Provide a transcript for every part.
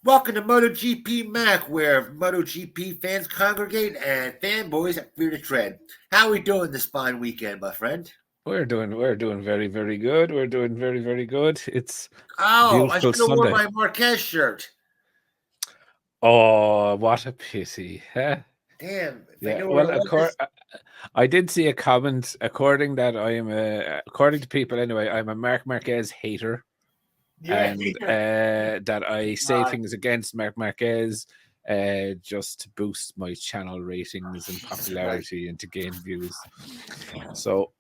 Welcome to MotoGP Mac, where MotoGP fans congregate and fanboys fear to tread. How are we doing this fine weekend, my friend? We're doing very, very good. We're doing very, very good. It's Oh, I beautiful should have worn Sunday. my Marquez shirt. Oh, what a pity. Huh? Damn, if I Yeah. knew what Well, it was. I did see a comment according to people anyway, I'm a Marc Marquez hater, Yeah. and that I say God, things against Marc Marquez just to boost my channel ratings and Jesus Christ. popularity and to gain views. So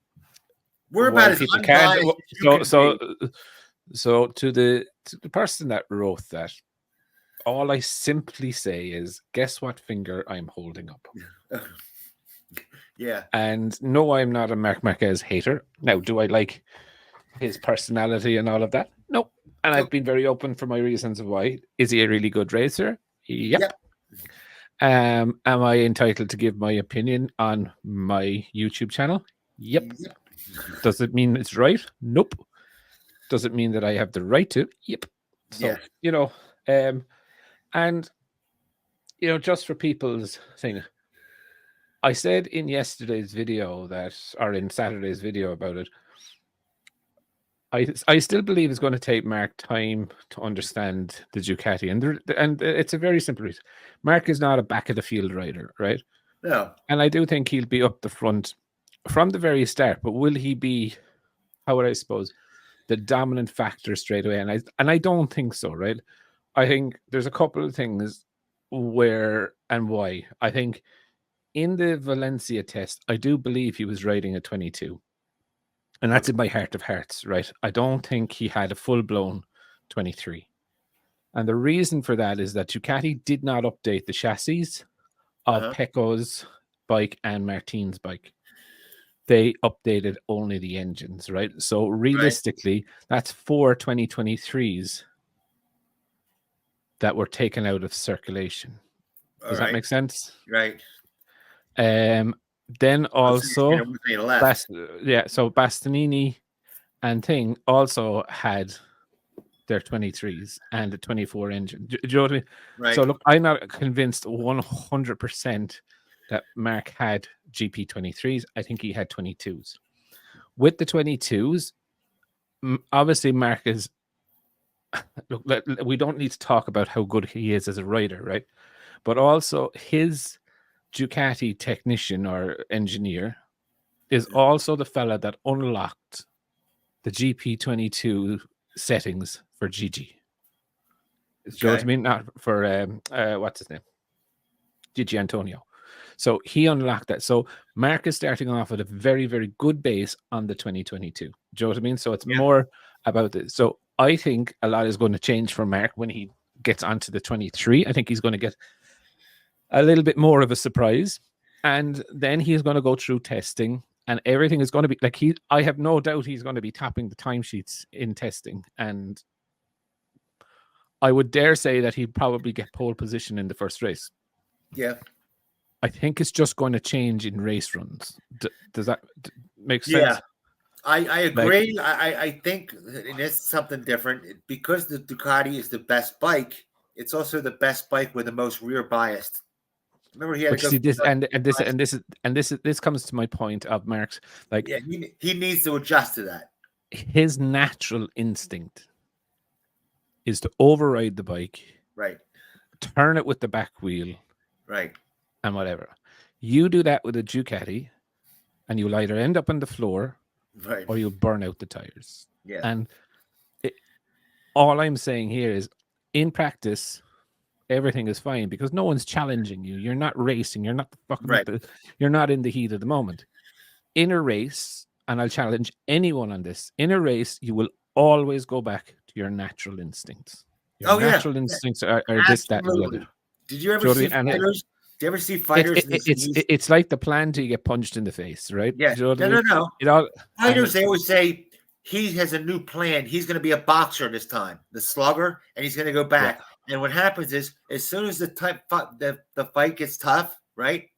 We're about while as people can't, unbiased as you so can so be. so to the person that wrote that, all I simply say is, guess what finger I'm holding up? Yeah. And no, I'm not a Marc Marquez hater. Now, do I like his personality and all of that? No. And I've Nope. been very open for my reasons of why. Is he a really good racer? Yep. Yep. Am I entitled to give my opinion on my YouTube channel? Yep. Yep. Does it mean it's right? Nope. Does it mean that I have the right to? Yep. Yeah. So, and just for people's thing, I said in yesterday's video or in Saturday's video about it, I still believe it's going to take Mark time to understand the Ducati, and it's a very simple reason. Mark is not a back of the field rider, right? No. And I do think he'll be up the front from the very start. But will he be, how would I suppose, the dominant factor straight away? And I don't think so, right? I think there's a couple of things where and why. I think in the Valencia test, I do believe he was riding a 22. And that's in my heart of hearts, right? I don't think he had a full-blown 23. And the reason for that is that Ducati did not update the chassis of Pecco's bike and Martin's bike. They updated only the engines, right? So realistically, that's 4 2023s that were taken out of circulation. Does that make sense? Right. Then also, left. so Bastianini and Thing also had their 23s and the 24 engine. Do you know what I mean? Right. So look, I'm not convinced 100% that Mark had GP 23s. I think he had 22s. With the 22s, obviously Mark is. Look, we don't need to talk about how good he is as a rider, right? But also his Ducati technician or engineer is also the fella that unlocked the GP22 settings for Gigi. Do you know what I mean? Not for what's his name? Gigi Antonio. So he unlocked that. So Mark is starting off with a very, very good base on the 2022. Do you know what I mean? So it's more about this. So I think a lot is going to change for Mark when he gets onto the 23. I think he's going to get a little bit more of a surprise. And then he's going to go through testing and everything is going to be like I have no doubt he's going to be tapping the timesheets in testing. And I would dare say that he'd probably get pole position in the first race. Yeah. I think it's just going to change in race runs. Does that make sense? Yeah, I agree. I think it's something different because the Ducati is the best bike. It's also the best bike with the most rear biased. Remember, he had to go. See this, this comes to my point of Mark's. Like, yeah, he needs to adjust to that. His natural instinct is to override the bike, right? Turn it with the back wheel, right? And whatever. You do that with a Ducati, and you'll either end up on the floor, right, or you'll burn out the tires. Yeah. And all I'm saying here is, in practice, everything is fine because no one's challenging you. You're not racing. You're not fucking. You're not in the heat of the moment. In a race, and I'll challenge anyone on this. In a race, you will always go back to your natural instincts. Your natural instincts are this, that, and the other. Did you ever see fighters? Do you ever see fighters? It's like the plan till you get punched in the face, right? Yeah. No. Fighters, they always say he has a new plan. He's going to be a boxer this time, the slugger, and he's going to go back. Yeah. And what happens is, as soon as the fight gets tough, right?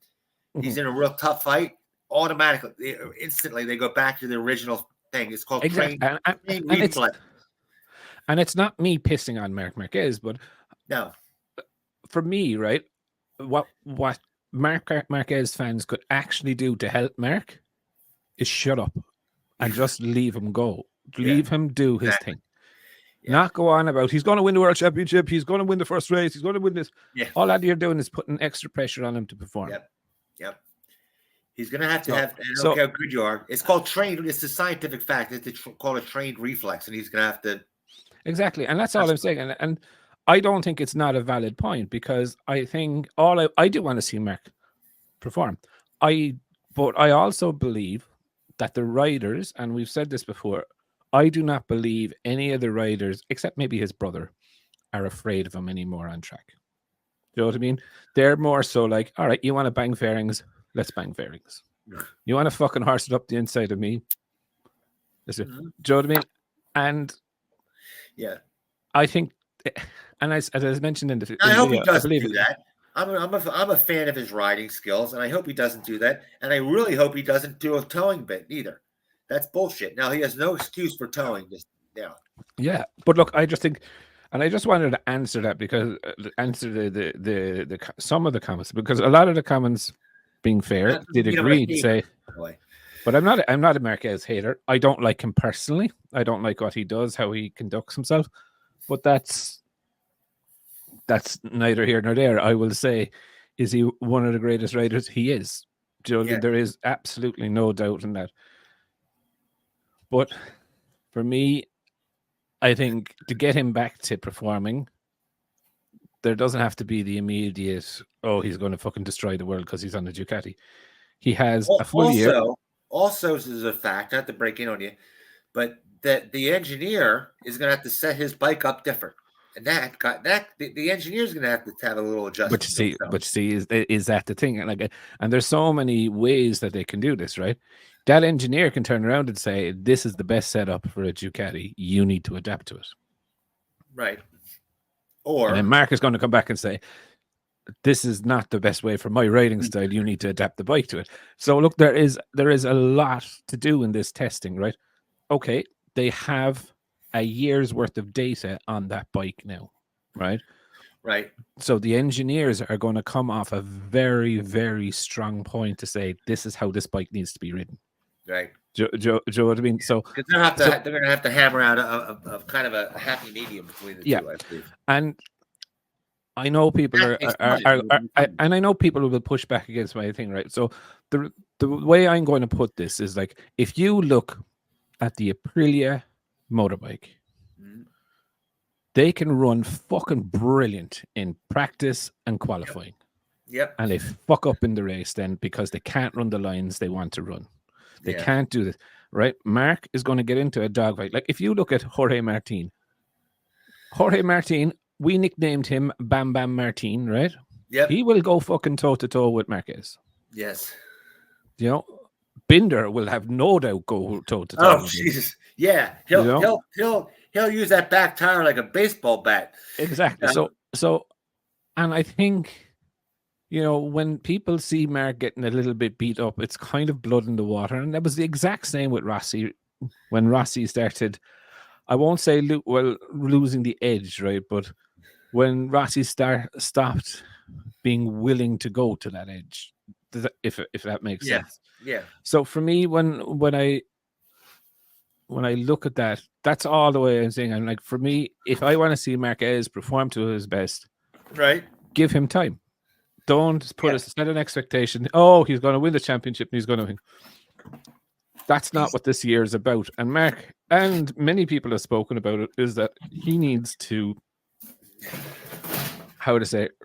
He's in a real tough fight. Automatically, instantly, they go back to the original thing. It's called train replay. And it's not me pissing on Marc Marquez, but No. For me, right, what Marquez fans could actually do to help Mark is shut up and just leave him go. Leave him do his thing. Yeah. Not go on about he's going to win the world championship, he's going to win the first race, he's going to win this. Yeah. All that you're doing is putting extra pressure on him to perform. Yep. He's going to have to have, I don't care how good you are. It's called trained. It's a scientific fact. It's called a trained reflex, and he's going to have to. Exactly. And that's all I'm saying. And I don't think it's not a valid point, because I think I do want to see Mark perform. But I also believe that the riders, and we've said this before, I do not believe any of the riders, except maybe his brother, are afraid of him anymore on track. You know what I mean? They're more so like, all right, you want to bang fairings? Let's bang fairings. You want to fucking horse it up the inside of me? Do you know what I mean? And yeah, I think, and as I mentioned in the I hope he doesn't do that. I'm a fan of his riding skills, and I hope he doesn't do that. And I really hope he doesn't do a towing bit either. That's bullshit. Now he has no excuse for towing. Yeah, but look, I just think, and I just wanted to answer that, because answer the some of the comments, because a lot of the comments, being fair, did agree to say. But I'm not a Marquez hater. I don't like him personally. I don't like what he does, how he conducts himself. But that's neither here nor there. I will say, is he one of the greatest riders? He is. There is absolutely no doubt in that. But for me, I think to get him back to performing, there doesn't have to be the immediate, oh, he's going to fucking destroy the world because he's on the Ducati. He has a full year. Also, this is a fact, not to break in on you, but that the engineer is going to have to set his bike up different. And the engineer is going to have a little adjustment. But see, is that the thing? And there's so many ways that they can do this, right? That engineer can turn around and say, this is the best setup for a Ducati. You need to adapt to it. Right. And then Mark is going to come back and say, this is not the best way for my riding style. You need to adapt the bike to it. So look, there is a lot to do in this testing, right? Okay, they have a year's worth of data on that bike now, right? Right. So the engineers are going to come off a very, very strong point to say, this is how this bike needs to be ridden. Right. Do you know what I mean? So they're going to have to hammer out a kind of a happy medium between the two, I believe. And I know people and I know people will push back against my thing, right? So the way I'm going to put this is, like, if you look at the Aprilia motorbike, they can run fucking brilliant in practice and qualifying. Yep. And they fuck up in the race then because they can't run the lines they want to run. They can't do this, right? Mark is going to get into a dogfight. Like, if you look at Jorge Martin, we nicknamed him Bam Bam Martin, right? Yep. He will go fucking toe-to-toe with Marquez. Yes. You know, Binder will have no doubt go toe-to-toe. Oh, Jesus. Yeah. He'll use that back tire like a baseball bat. Exactly. So, and I think, you know, when people see Mark getting a little bit beat up, it's kind of blood in the water. And that was the exact same with Rossi. When Rossi started, I won't say losing the edge, right? But when Rossi stopped being willing to go to that edge, if that makes sense. Yeah. So for me, when I look at that, that's all the way I'm saying. I'm like, for me, if I want to see Marquez perform to his best, right, give him time. Don't set an expectation. Oh, he's going to win the championship and he's going to win. That's not what this year is about. And Mark, and many people have spoken about it, is that he needs to,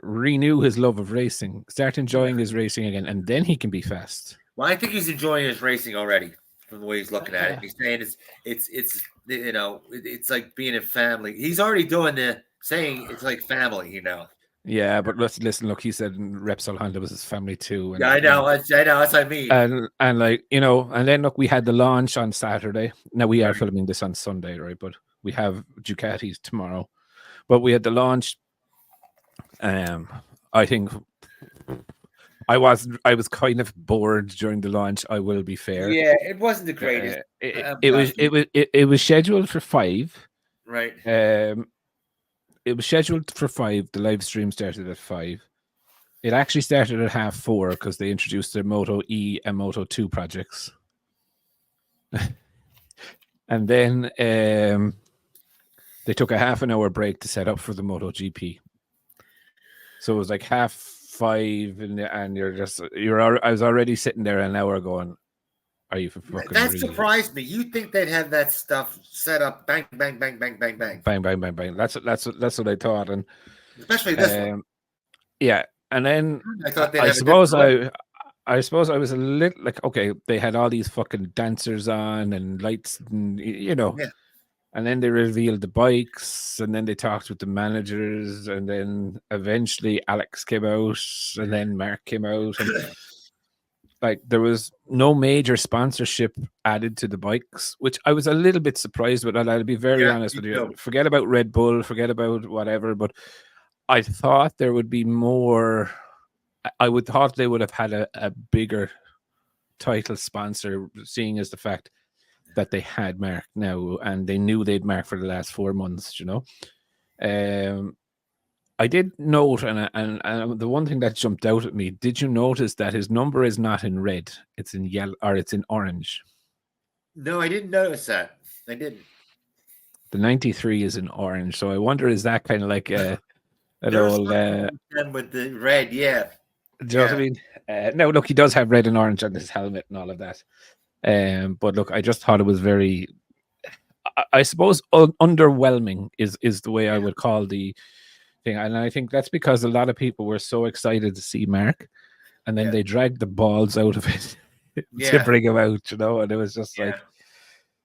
renew his love of racing, start enjoying his racing again, and then he can be fast. Well, I think he's enjoying his racing already from the way he's looking at it. He's saying it's you know, it's like being a family. He's already doing saying it's like family, you know. Yeah, but listen, look, he said Repsol Honda was his family too. And, I know, that's what I mean. And like, you know, and then look, we had the launch on Saturday. Now we are filming this on Sunday, right? But we have Ducatis tomorrow. But we had the launch. I think I was kind of bored during the launch. I will be fair. Yeah, it wasn't the greatest. It was scheduled for 5. Right. it was scheduled for 5. The live stream started at 5. It actually started at 4:30 because they introduced their Moto E and Moto 2 projects. And then they took a half an hour break to set up for the MotoGP. So it was like 5:30, and I was already sitting there an hour going, "Are you for fucking?" That surprised me. You think they'd have that stuff set up? Bang, bang, bang, bang, bang, bang, bang, bang, bang, bang. That's what I thought, and especially this one. Yeah, and then I suppose I was a little like, okay, they had all these fucking dancers on and lights, and and then they revealed the bikes, and then they talked with the managers, and then eventually Alex came out, and then Mark came out, and like there was no major sponsorship added to the bikes, which I was a little bit surprised with. And I'll be very honest with you. Forget about Red Bull, forget about whatever, but I thought there would be more. I would thought they would have had a bigger title sponsor, seeing as the fact that they had Mark now, and they knew they'd Mark for the last 4 months. I did note, and the one thing that jumped out at me, did you notice that his number is not in red? It's in yellow, or it's in orange. No, I didn't notice that. I didn't. The 93 is in orange, so I wonder, is that kind of like an old with the red? Yeah. Do you know what I mean? No, look, he does have red and orange on his helmet and all of that. But look, I just thought it was very, I suppose, underwhelming is the way I would call the thing. And I think that's because a lot of people were so excited to see Mark, and then they dragged the balls out of it to bring him out, and it was just like,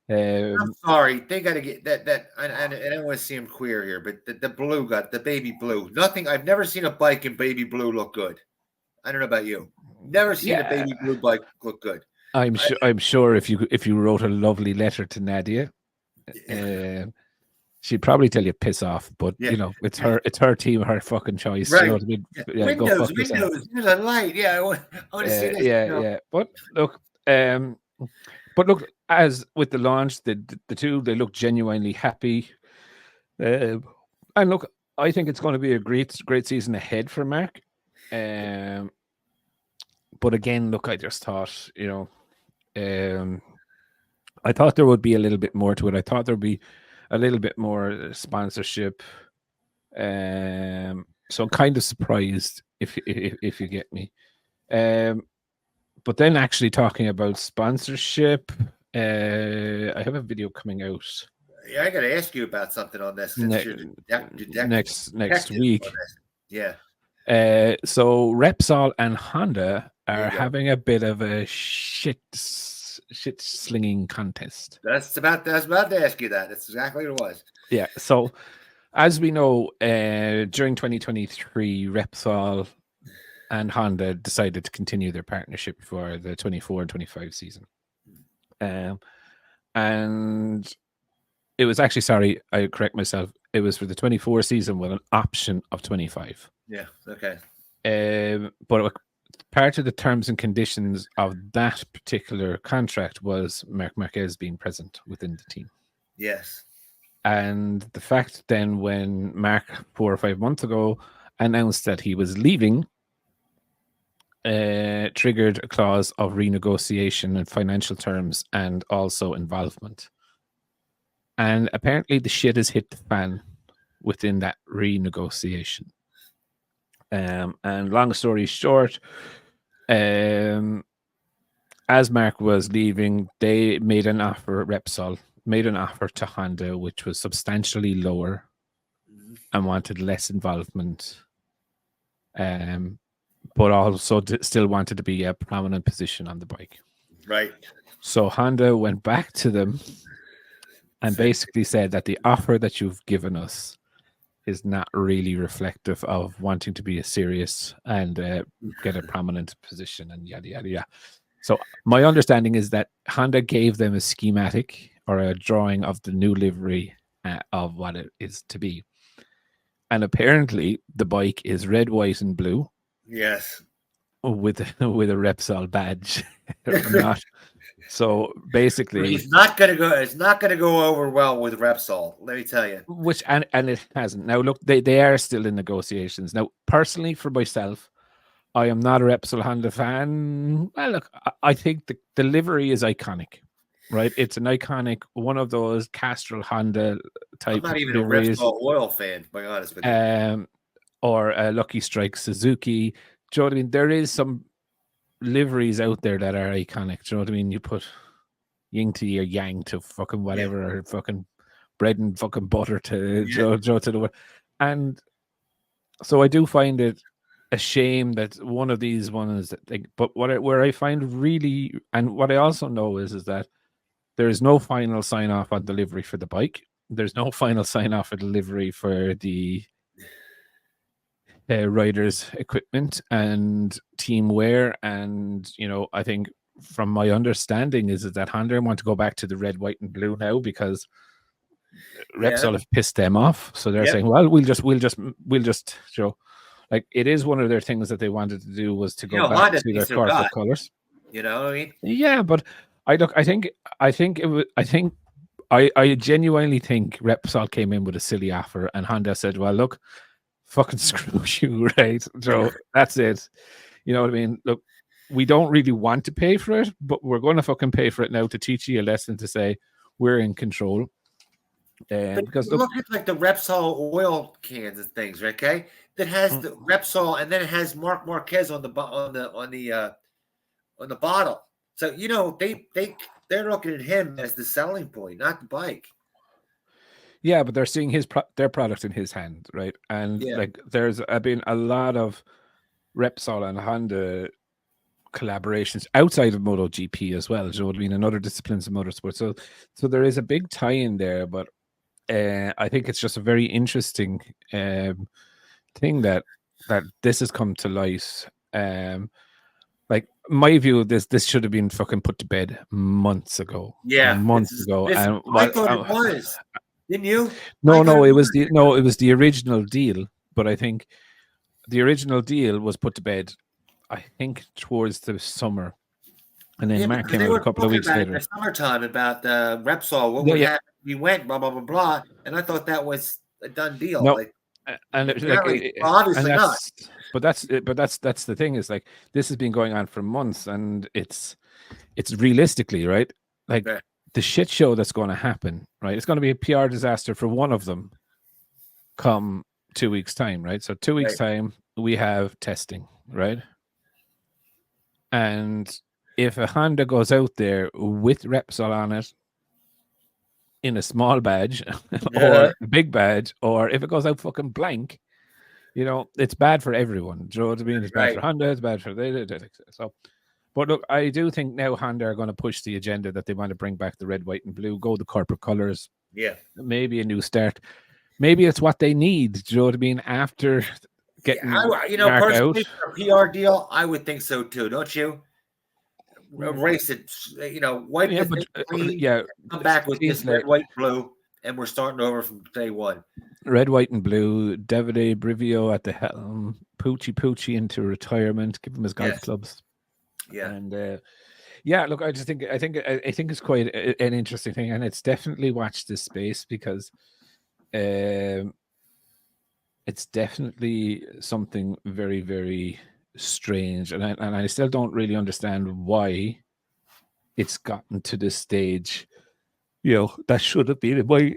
I'm sorry, they got to get that. I don't want to see him queer here, but the blue the baby blue. Nothing. I've never seen a bike in baby blue look good. I don't know about you. Never seen a baby blue bike look good. I'm sure if you wrote a lovely letter to Nadia, she'd probably tell you piss off. But it's her team, her fucking choice. Right. You know what I mean? Windows. There's a light. Yeah, I want to see this. Yeah. But look, as with the launch, the two, they look genuinely happy. And look, I think it's going to be a great season ahead for Mark. But again, look, I just thought, I thought there would be a little bit more to it. I thought there'd be a little bit more sponsorship. So I'm kind of surprised if you get me. But then actually talking about sponsorship, I have a video coming out. Yeah, I got to ask you about something on this next week. Yeah. So Repsol and Honda are having a bit of a shit slinging contest. That's about to ask you that. That's exactly what it was. Yeah. So as we know, during 2023, Repsol and Honda decided to continue their partnership for the 24 and 25 season. And it was actually, sorry, I correct myself. It was for the 24 season with an option of 25. Yeah. Okay. But part of the terms and conditions of that particular contract was Marc Marquez being present within the team. Yes. And the fact then when Mark 4 or 5 months ago announced that he was leaving, triggered a clause of renegotiation and financial terms and also involvement. And apparently the shit has hit the fan within that renegotiation. And long story short, as Mark was leaving, they made an offer, Repsol made an offer to Honda, which was substantially lower and wanted less involvement, but also still wanted to be a prominent position on the bike. Right. So Honda went back to them and basically said that the offer that you've given us is not really reflective of wanting to be a serious and get a prominent position and yada, yada, yada. So my understanding is that Honda gave them a schematic or a drawing of the new livery of what it is to be. And apparently the bike is red, white, and blue. Yes. With a Repsol badge. So basically, he's not going to go. It's not going to go over well with Repsol. Let me tell you. Which and it hasn't. Now look, they are still in negotiations. Now, personally, for myself, I am not a Repsol Honda fan. Well, look, I think the livery is iconic, right? It's an iconic one of those Castrol Honda type. I'm not even liveries, a Repsol oil fan, to be honest with you. Or a Lucky Strike Suzuki. Do you know what I mean? There is some liveries out there that are iconic. Do you know what I mean? You put yin to your yang to fucking whatever, or fucking bread and fucking butter to Joe to the, and so I do find it a shame that one of these ones that but where I find really, and what I also know is that there is no final sign off on delivery for the bike. There's no final sign off for delivery for the riders' equipment and team wear, and I think from my understanding is that Honda want to go back to the red, white, and blue now because Repsol have pissed them off. So they're saying, well, we'll just like it is one of their things that they wanted to do was to go back to their corporate colors. You know what I mean? Yeah, but I genuinely think Repsol came in with a silly offer and Honda said, well, look, fucking screw you, right? So that's it. You know what I mean? Look, we don't really want to pay for it, but we're going to fucking pay for it now to teach you a lesson to say we're in control. Because look at like the Repsol oil cans and things, right? Okay, that has the Repsol, and then it has Marc Marquez on the bottle. So they're looking at him as the selling point, not the bike. Yeah, but they're seeing their product in his hand, right? And like there's been a lot of Repsol and Honda collaborations outside of MotoGP as well. You know what I mean? And other disciplines of motorsport. So there is a big tie in there, but I think it's just a very interesting thing that this has come to light. Like my view of this should have been fucking put to bed months ago. Yeah, months ago. And I thought it was. Didn't you? No, it was the original deal. But I think the original deal was put to bed, I think, towards the summer. And then Mark came out a couple of weeks later. In the summertime about Repsol, what would happen? We went, blah, blah, blah, blah. And I thought that was a done deal. No. Obviously not. But that's the thing is like this has been going on for months, and it's realistically, right? Like the shit show that's going to happen, right? It's going to be a PR disaster for one of them come 2 weeks' time, right? So 2 weeks' time, we have testing, right? And if a Honda goes out there with Repsol on it in a small badge or a big badge, or if it goes out fucking blank, it's bad for everyone. Do you know what I mean? It's bad for Honda, it's bad for so. But look, I do think now Honda are going to push the agenda that they want to bring back the red, white, and blue, go the corporate colors. Yeah. Maybe a new start. Maybe it's what they need. Do you know what I mean? After getting personally, for a PR deal, I would think so too, don't you? Erase it, wipe it clean, come back with this red, white, blue, and we're starting over from day one. Red, white, and blue. Davide Brivio at the helm. Pucci into retirement. Give him his golf clubs. Yeah, and look, I think it's quite an interesting thing, and it's definitely watched this space because it's definitely something very, very strange, and I still don't really understand why it's gotten to this stage. That should have been in my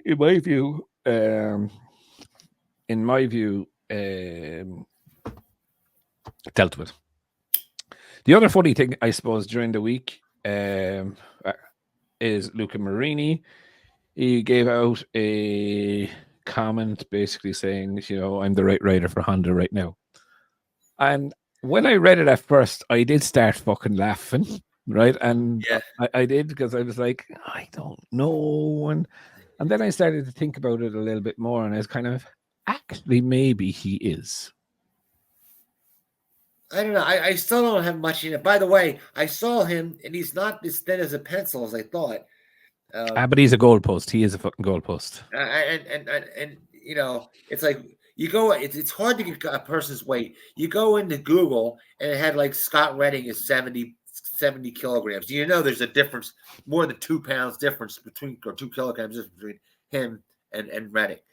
view. Dealt with. The other funny thing, I suppose, during the week is Luca Marini. He gave out a comment basically saying, I'm the right rider for Honda right now. And when I read it at first, I did start fucking laughing, right? And I did because I was like, I don't know. And then I started to think about it a little bit more, and it's kind of, actually, maybe he is. I don't know. I still don't have much in it. By the way, I saw him, and he's not as thin as a pencil as I thought. But he's a goalpost. He is a fucking goalpost. And it's like you go. It's hard to get a person's weight. You go into Google, and it had like Scott Redding is 70 70 kilograms. You know, there's a difference, more than 2 pounds difference between, or 2 kilograms difference between him and Reddick.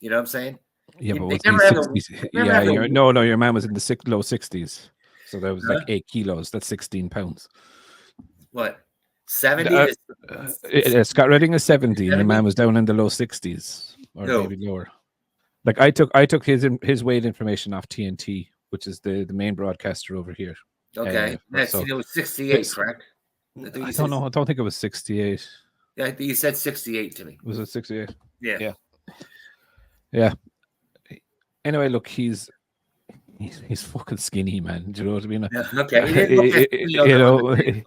You know what I'm saying? Yeah, but They was never he have a- 60s? never Yeah, have a- your man was in the low 60s. So that was like 8 kilos. That's 16 pounds. What? 70? Scott Redding is 70, and your man was down in the low 60s or maybe lower. Like I took his weight information off TNT, which is the main broadcaster over here. Okay, so it was 68, correct? I don't know. I don't think it was 68. Yeah, I think you said 68 to me. Was it 68? Yeah. Anyway, look, he's fucking skinny, man. Do you know what I mean? Okay.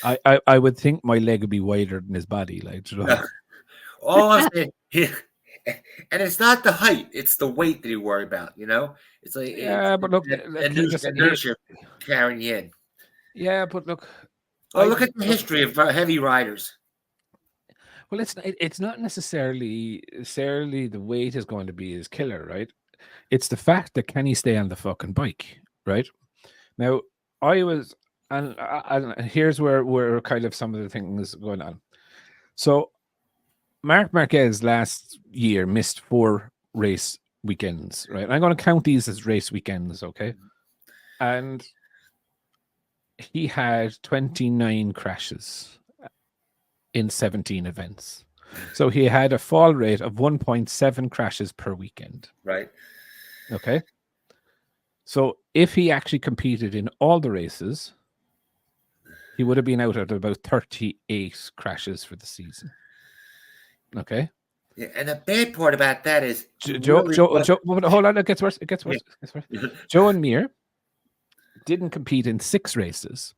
I would think my leg would be wider than his body, like, do you know? All I'm saying, and it's not the height; it's the weight that you worry about. You know, it's like but look, inertia carrying you in. Yeah, but look. Look at the history of heavy riders. Well, it's not necessarily the weight is going to be his killer, right? It's the fact that can he stay on the fucking bike, right? Now, and here's where kind of some of the things going on. So, Marc Marquez last year missed 4 race weekends, right? I'm going to count these as race weekends, okay? And he had 29 crashes in 17 events. So he had a fall rate of 1.7 crashes per weekend. Right. Okay. So if he actually competed in all the races, he would have been out at about 38 crashes for the season. Okay. Yeah, and the bad part about that is Joe, hold on, it gets worse. Yeah. Joe and Mir didn't compete in 6 races,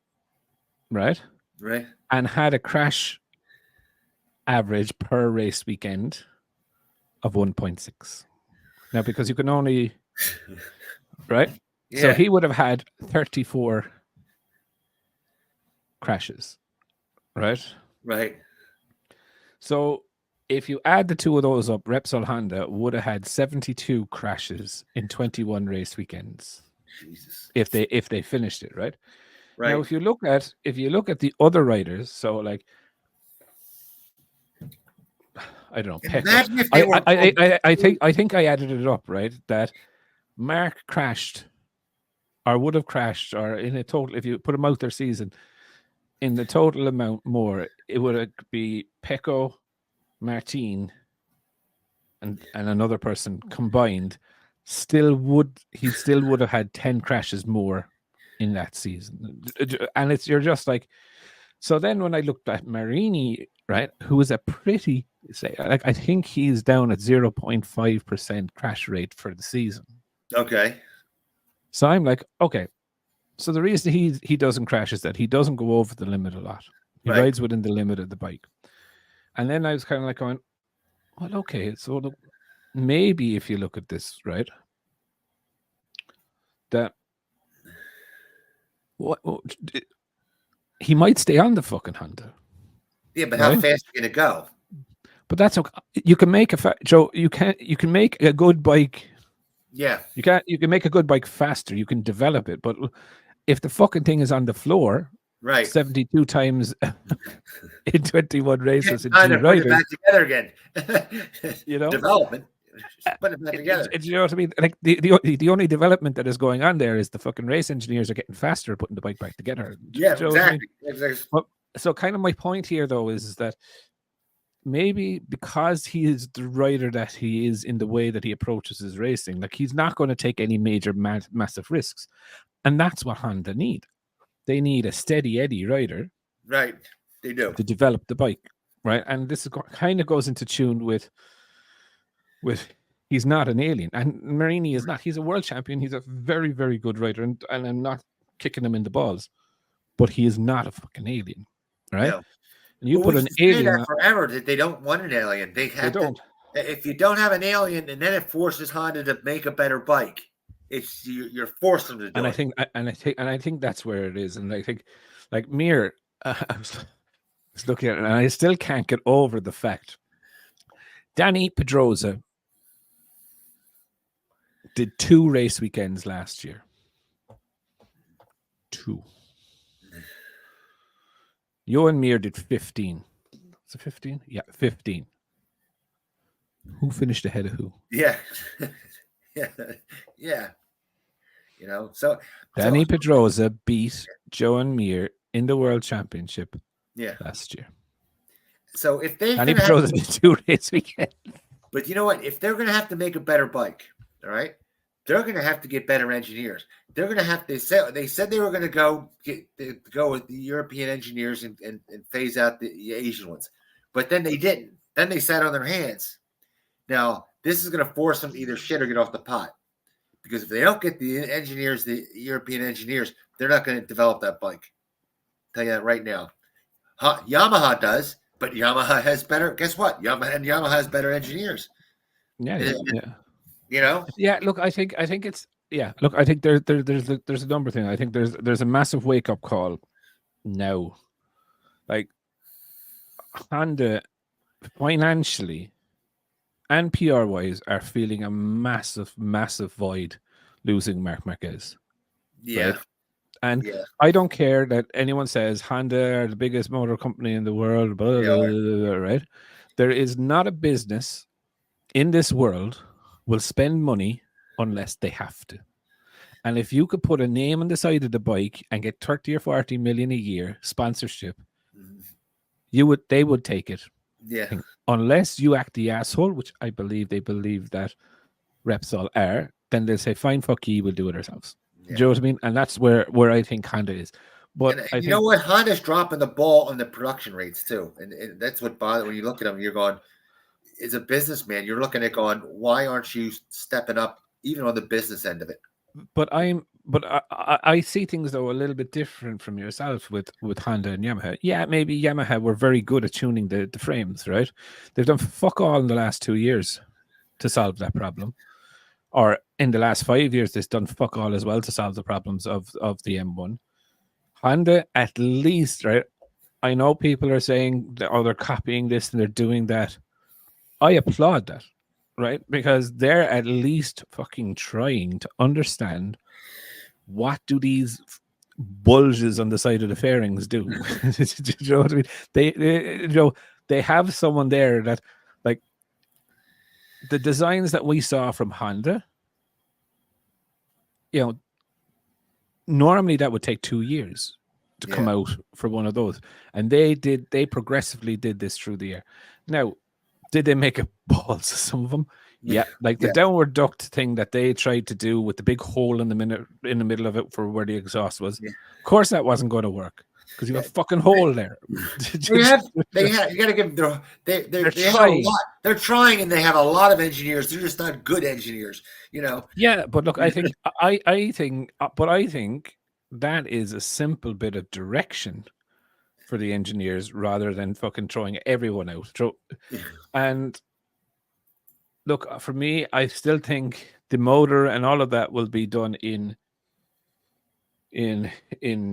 right? Right. And had a crash average per race weekend of 1.6. Now, because you can only, right? Yeah. So he would have had 34 crashes, right? Right. So if you add the two of those up, Repsol Honda would have had 72 crashes in 21 race weekends. Jesus. If they finished it, right? Right. Now, if you look at the other riders, so like I don't know, I think I added it up, right? That Mark crashed or would have crashed, or in a total, if you put them out their season, in the total amount more, it would be Pecco, Martin, and another person combined. Still would have had 10 crashes more in that season, and you're just like. So then when I looked at Marini, right, who is a pretty, I think he's down at 0.5% crash rate for the season. Okay. So I'm like, okay. So the reason he doesn't crash is that he doesn't go over the limit a lot. He rides within the limit of the bike. And then I was kind of like going, well, okay. So look, maybe if you look at this, right, that he might stay on the fucking Honda. Yeah, but how fast are you gonna go? But that's okay. You can make Joe. You can make a good bike. Yeah. You can make a good bike faster. You can develop it, but if the fucking thing is on the floor, right, 72 times in 21 races in 2 riders, put it back together again. You know, development. Put it back together. You know what I mean? Like the only development that is going on there is the fucking race engineers are getting faster at putting the bike back together. Yeah, exactly. I mean? Exactly. But, so kind of my point here though is that maybe because he is the rider that he is in the way that he approaches his racing, like he's not going to take any major massive risks, and that's what Honda need. They need a steady Eddie rider, right? They do, to develop the bike, right? And this is kind of goes into tune with he's not an alien, and Marini is not. He's a world champion. He's a very, very good rider, and I'm not kicking him in the balls, but he is not a fucking alien, right? No. And you put an alien forever that they don't want an alien. They don't. If you don't have an alien, and then it forces Honda to make a better bike. It's you're forced them to do and it. I think that's where it is. And I think, like Mir, I was looking at it, and I still can't get over the fact Danny Pedrosa did 2 race weekends last year. 2. Johan Mir did 15. Was it 15? Yeah, 15. Who finished ahead of who? Yeah. Yeah. So Danny Pedrosa beat Johan Mir in the World Championship last year. So if they Danny Pedrosa did 2 race weekend. But you know what? If they're going to have to make a better bike, all right, they're going to have to get better engineers. They're going to have. They said they were going to go with the European engineers and phase out the Asian ones, but then they didn't. Then they sat on their hands. Now this is going to force them to either shit or get off the pot, because if they don't get the engineers, the European engineers, they're not going to develop that bike. I'll tell you that right now. Yamaha does. But Yamaha has better. Guess what? Yamaha has better engineers. Yeah. Yeah. Look, I think it's. Yeah. Look, I think there's a number of things. I think there's a massive wake up call now. Like Honda, financially and PR wise, are feeling a massive void losing Marc Marquez. Yeah. Right? And I don't care that anyone says Honda are the biggest motor company in the world, blah, blah, blah, right? There is not a business in this world will spend money unless they have to. And if you could put a name on the side of the bike and get 30 or 40 million a year sponsorship, they would take it. Yeah. Unless you act the asshole, which I believe they believe that Repsol are, then they'll say, fine, fuck you, we'll do it ourselves. Yeah. Do you know what I mean? And that's where I think Honda is. But I think, know what? Honda's dropping the ball on the production rates too. And that's what bothers when you look at them, you're going, as a businessman, you're looking at going, why aren't you stepping up even on the business end of it? But I see things though a little bit different from yourself with Honda and Yamaha. Yeah, maybe Yamaha were very good at tuning the frames, right? They've done fuck all in the last 2 years to solve that problem. Or in the last 5 years, they've done fuck all as well to solve the problems of the M1. Honda, at least, right? I know people are saying that, they're copying this and they're doing that. I applaud that, right? Because they're at least fucking trying to understand what do these bulges on the side of the fairings do. Do you know what I mean? They have someone there that, like, the designs that we saw from Honda, normally that would take 2 years to come out for one of those. And they progressively did this through the year. Now, did they make a balls of some of them? Yeah, like the downward duct thing that they tried to do with the big hole in the middle of it for where the exhaust was. Yeah. Of course, that wasn't going to work because you have a fucking hole there. You got to give them. They're trying. They're trying, and they have a lot of engineers. They're just not good engineers, Yeah, but look, I think I think that is a simple bit of direction for the engineers rather than fucking throwing everyone out. And look, for me, I still think the motor and all of that will be done in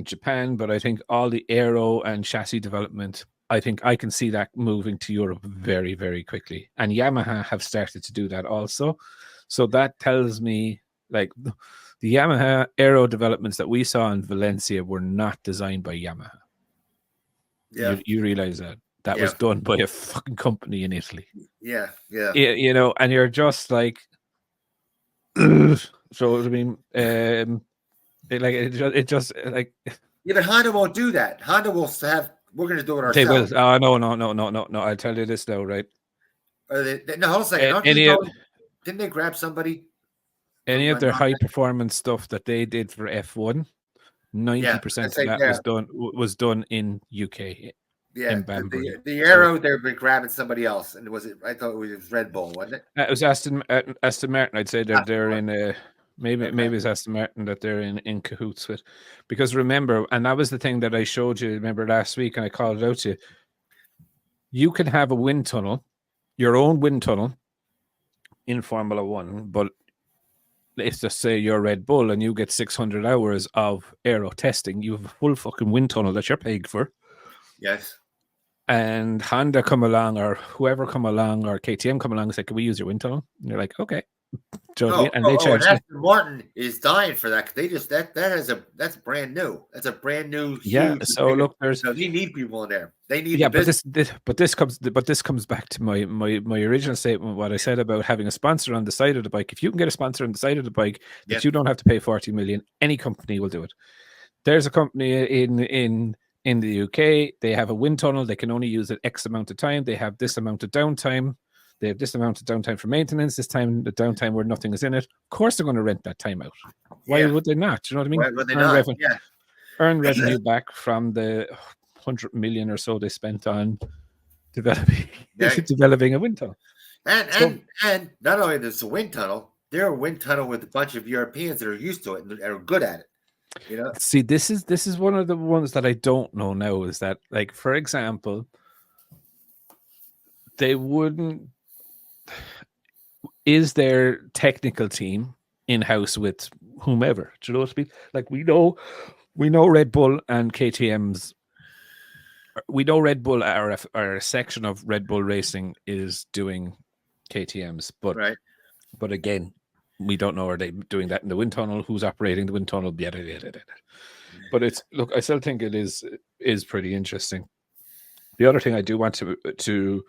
Japan, but I think all the aero and chassis development, I think I can see that moving to Europe very, very quickly. And Yamaha have started to do that also. So that tells me, like, the Yamaha aero developments that we saw in Valencia were not designed by Yamaha. Yeah, you realize that was done by a fucking company in Italy. Yeah. And you're just like, so I mean, it just like. Yeah, but Honda won't do that. Honda will have. We're going to do it ourselves. They will. Oh no! I'll tell you this now, right? No, hold on a second. Didn't they grab somebody? Any of their high performance stuff that they did for F1, 90% of that was done in UK. Yeah, in the aero, they've been grabbing somebody else, and I thought it was Red Bull, wasn't it? It was Aston Martin. I'd say they're in maybe it's Aston Martin that they're in cahoots with, because remember, and that was the thing that I showed you. Remember last week, and I called it out to you. You can have a wind tunnel, your own wind tunnel, in Formula One, but let's just say you're Red Bull and you get 600 hours of aero testing. You have a full fucking wind tunnel that you're paying for. Yes. And Honda come along, or whoever come along, or KTM come along and say, can we use your wind tunnel? And you're like, okay. Do you know what I mean? And they charge. Aston Martin is dying for that. They just that's brand new. That's a brand new. Yeah. So look, they need people in there. They need. Yeah, but this comes back to my original statement. What I said about having a sponsor on the side of the bike. If you can get a sponsor on the side of the bike that you don't have to pay 40 million, any company will do it. There's a company in the UK. They have a wind tunnel. They can only use it X amount of time. They have this amount of downtime. They have this amount of downtime for maintenance, this time the downtime where nothing is in it. Of course they're going to rent that time out. Why would they not? Do you know what I mean? Why would they not? Earn revenue back from the 100 million or so they spent on developing a wind tunnel. And not only there's a wind tunnel, they're a wind tunnel with a bunch of Europeans that are used to it and are good at it. You know? See, this is one of the ones that I don't know now, is that, like, for example, they wouldn't. Is their technical team in-house with whomever? Do you know what I mean? Like, we know Red Bull and KTM's. We know Red Bull are a section of Red Bull Racing is doing KTM's, but but again, we don't know, are they doing that in the wind tunnel? Who's operating the wind tunnel? But I still think it is pretty interesting. The other thing I do want to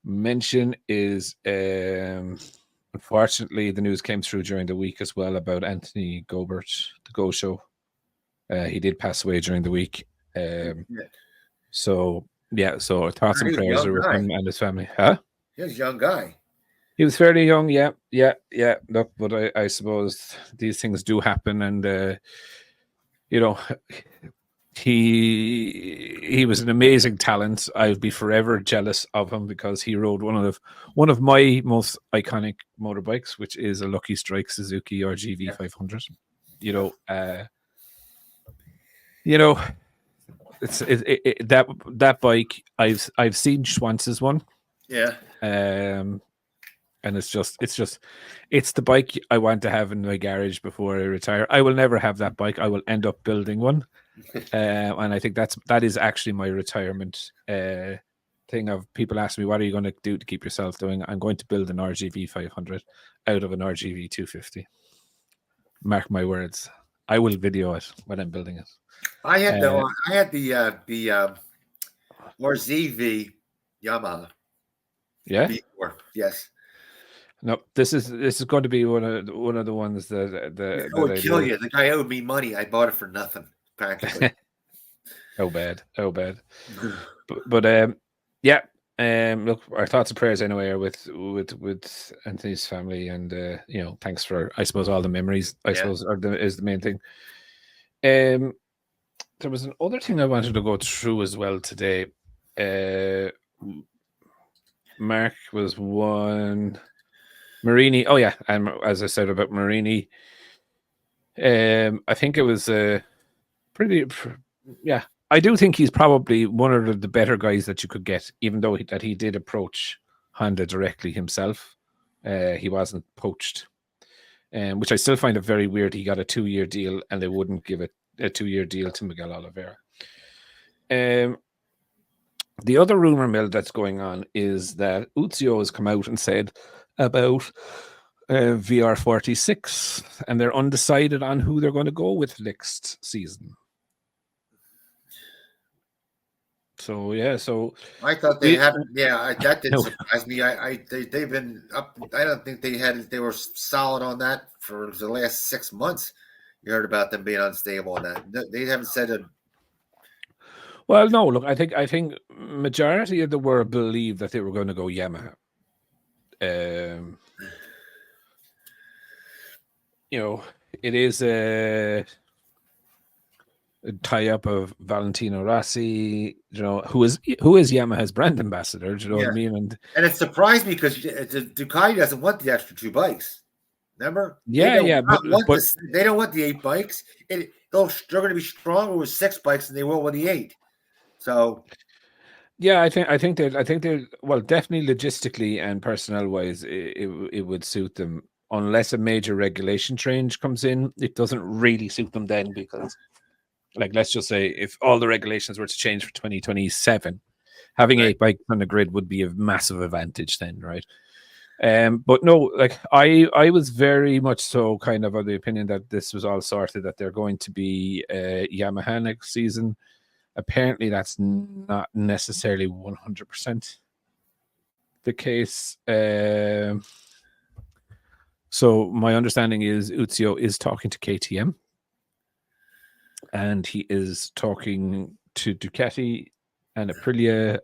mention is, unfortunately, the news came through during the week as well about Anthony Gobert, the Go Show. He did pass away during the week. So thoughts and prayers are with him and his family. Huh? He was a young guy. He was fairly young, yeah. Look, but I suppose these things do happen, and he was an amazing talent. I'll be forever jealous of him because he rode one of my most iconic motorbikes, which is a Lucky Strike Suzuki RGV 500. It's that bike. I've seen Schwantz's one. Yeah. And it's the bike I want to have in my garage before I retire. I will never have that bike. I will end up building one. And I think that is actually my retirement thing. Of people ask me, what are you going to do to keep yourself doing? I'm going to build an RGV 500 out of an RGV 250. Mark my words. I will video it when I'm building it. I had the RZV Yamaha. Yeah. Before. Yes. No, this is going to be one of the ones that would kill you. The guy owed me money. I bought it for nothing, practically. How bad. But look, our thoughts and prayers anyway are with Anthony's family, and thanks for, I suppose, all the memories. Suppose is the main thing. There was another thing I wanted to go through as well today. Mark was one. Marini. Oh yeah, and as I said about Marini, I think it was pretty. Yeah, I do think he's probably one of the better guys that you could get, even though he did approach Honda directly himself. He wasn't poached, which I still find it very weird. He got a 2-year deal, and they wouldn't give it a 2-year deal to Miguel Oliveira. The other rumor mill that's going on is that Uzio has come out and said about VR46, and they're undecided on who they're going to go with next season. So I thought they hadn't. Yeah, that didn't surprise me. They've been up. I don't think they were solid on that for the last 6 months. You heard about them being unstable on that. They haven't said it. Well, no. Look, I think majority of the world believed that they were going to go Yamaha. It is a tie-up of Valentino Rossi, who is Yamaha's brand ambassador. Do you know what I mean? And it surprised me because Ducati doesn't want the extra 2 bikes. Remember? But they don't want the 8 bikes. They're going to be stronger with 6 bikes than they will with the 8. So. Yeah, I think they well, definitely logistically and personnel wise, it would suit them, unless a major regulation change comes in. It doesn't really suit them then, because, like, let's just say if all the regulations were to change for 2027, having 8 bikes on the grid would be a massive advantage then, right? But no, like I was very much so kind of the opinion that this was all sorted, that they're going to be Yamaha next season. Apparently, that's not necessarily 100% the case. So my understanding is Uzio is talking to KTM, and he is talking to Ducati and Aprilia,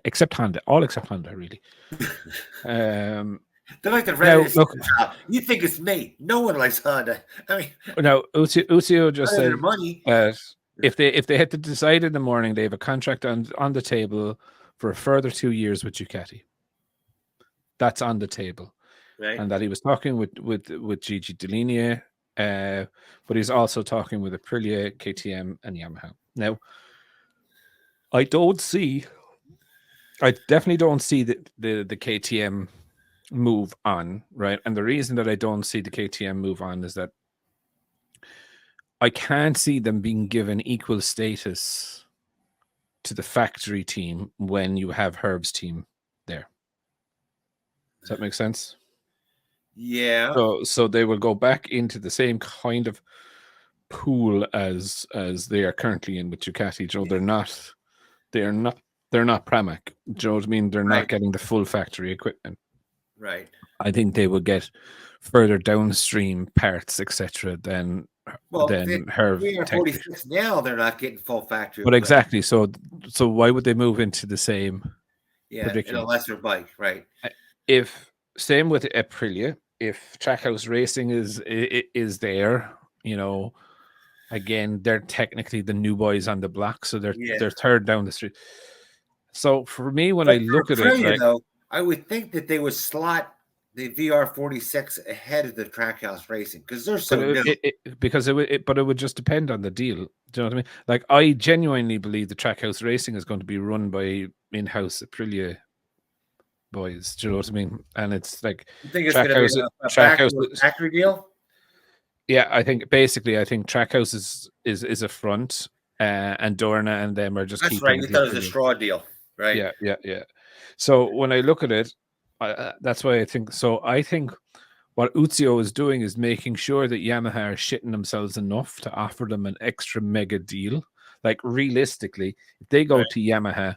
except Honda, all except Honda, really. They're like the red. You think it's me? No one likes Honda. I mean, now Uzio just said money. If they had to decide in the morning, they have a contract on the table for a further 2 years with Ducati. That's on the table, right? And that he was talking with Gigi Dall'Igna, but he's also talking with Aprilia, KTM, and Yamaha. Now, I definitely don't see the KTM move on, right? And the reason that I don't see the KTM move on is that I can't see them being given equal status to the factory team when you have Herb's team there. Does that make sense? Yeah. So they will go back into the same kind of pool as they are currently in with Ducati. Joe, they're not Pramac. Joe, I mean, they're not getting the full factory equipment. Right. I think they will get further downstream parts, etc. than Herb. 46 now, they're not getting full factory. But exactly. So why would they move into the same? In a lesser bike, right? If same with Aprilia, if Trackhouse Racing is there, again, they're technically the new boys on the block, so they're third down the street. So for me, when I look at it, though, I would think that they would slot the VR46 ahead of the Trackhouse Racing because they're so new. But it would just depend on the deal. Do you know what I mean? Like, I genuinely believe the Trackhouse Racing is going to be run by in-house Aprilia boys. Do you know what I mean? And it's like, you think it's going to be a factory deal? Yeah, I think Trackhouse is a front, and Dorna and them are just. That's right. You thought it was a straw deal, right? Yeah. So when I look at it, that's why I think. So I think what Uzio is doing is making sure that Yamaha are shitting themselves enough to offer them an extra mega deal. Like, realistically, if they go to Yamaha,